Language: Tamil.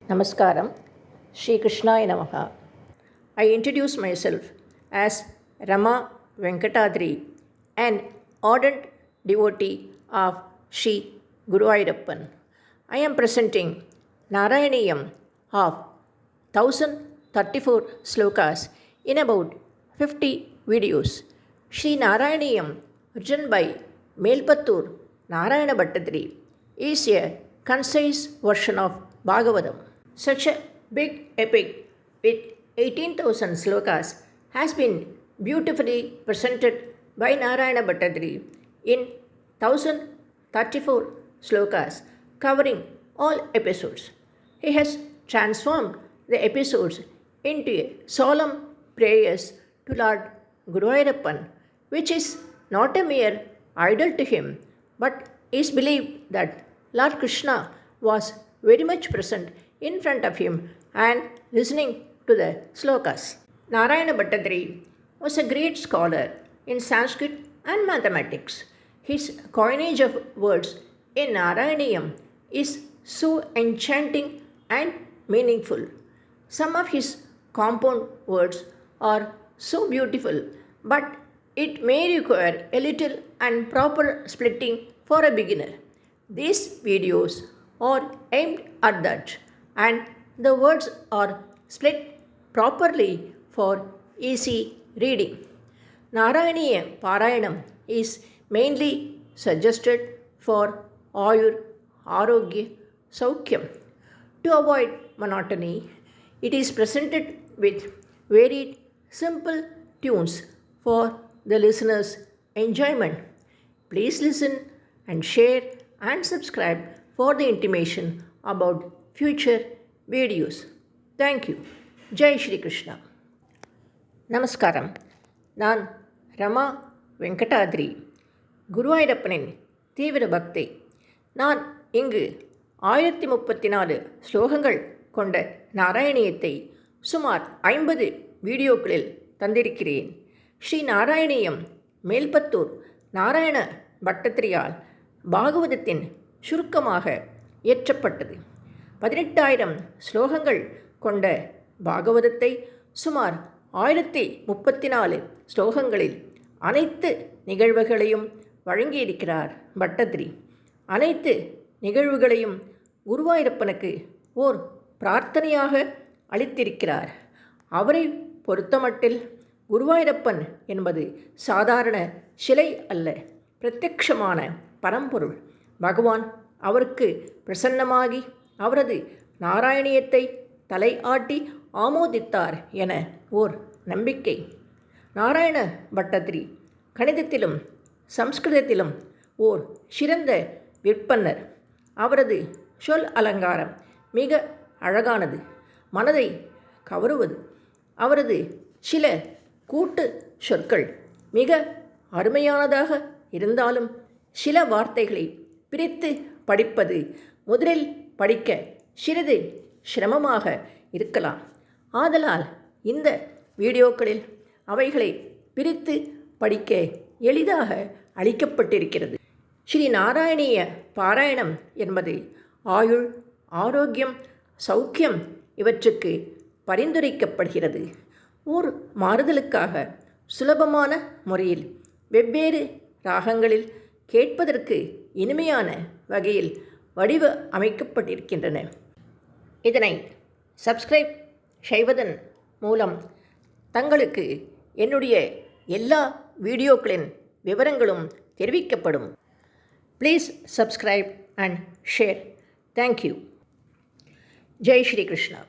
Namaskaram, Shri Krishnaya Namaha. I introduce myself as Rama Venkatadri, an ardent devotee of Shri Guru Ayappan. I am presenting Narayaniyam of 1034 slokas in about 50 videos. Shri Narayaniyam, written by Melpattur Narayana Bhattadri, is a concise version of Bhagavatam. Such a big epic with 18,000 slokas has been beautifully presented by Narayana Bhattadri in 1034 slokas covering all episodes. He has transformed the episodes into solemn prayers to Lord Guruvayurappan, which is not a mere idol to him, but is believed that Lord Krishna was very much present in front of him and listening to the slokas. Narayana Bhattadri was a great scholar in Sanskrit and mathematics. His coinage of words in Narayaniyam is so enchanting and meaningful. Some of his compound words are so beautiful, but it may require a little and proper splitting for a beginner. These videos are aimed at that, and the words are split properly for easy reading. Narayaniya Parayanam is mainly suggested for Ayur, Arogya, Saukyam. To avoid monotony, it is presented with varied, simple tunes for the listener's enjoyment. Please listen and share and subscribe for the intimation about future videos. Thank you. Jai Shri Krishna. நமஸ்காரம். நான் ரமா வெங்கடாத்ரி, குருவாயூரப்பனின் தீவிர பக்தை. நான் இங்கு 1034 ஸ்லோகங்கள் கொண்ட நாராயணியத்தை சுமார் 50 வீடியோக்களில் தந்திருக்கிறேன். ஸ்ரீ நாராயணியம் மேல்பத்தூர் நாராயண பட்டத்திரியால் பாகவதத்தின் சுருக்கமாக இயற்றப்பட்டது. 18,000 ஸ்லோகங்கள் கொண்ட பாகவதத்தை சுமார் 1034 ஸ்லோகங்களில் அனைத்து நிகழ்வுகளையும் வழங்கியிருக்கிறார் பட்டத்திரி. அனைத்து நிகழ்வுகளையும் குருவாயூரப்பனுக்கு ஓர் பிரார்த்தனையாக அளித்திருக்கிறார். அவரை பொறுத்தமட்டில் குருவாயூரப்பன் என்பது சாதாரண சிலை அல்ல, பிரத்யக்ஷமான பரம்பொருள். பகவான் அவருக்கு பிரசன்னமாகி அவரது நாராயணியத்தை தலை ஆட்டி ஆமோதித்தார் என ஓர் நம்பிக்கை. நாராயண பட்டத்திரி கணிதத்திலும் சம்ஸ்கிருதத்திலும் ஓர் சிறந்த விற்பன்னர். அவரது சொல் அலங்காரம் மிக அழகானது, மனதை கவருவது. அவரது சில கூட்டு சொற்கள் மிக அருமையானதாக இருந்தாலும் சில வார்த்தைகளை பிரித்து படிப்பது முதலில் படிக்க சிறிது சிரமமாக இருக்கலாம். ஆதலால் இந்த வீடியோக்களில் அவைகளை பிரித்து படிக்க எளிதாக அளிக்கப்பட்டிருக்கிறது. ஸ்ரீ நாராயணிய பாராயணம் என்பது ஆயுள், ஆரோக்கியம், சௌக்கியம் இவற்றுக்கு பரிந்துரைக்கப்படுகிறது. ஓர் மாறுதலுக்காக சுலபமான முறையில் வெவ்வேறு ராகங்களில் கேட்பதற்கு இனிமையான வகையில் வடிவ அமைக்கப்பட்டிருக்கின்றன. இதனை சப்ஸ்கிரைப் செய்வதன் மூலம் தங்களுக்கு என்னுடைய எல்லா வீடியோக்களின் விவரங்களும் தெரிவிக்கப்படும். Please subscribe and share. Thank you. ஜெய் ஸ்ரீ கிருஷ்ணா.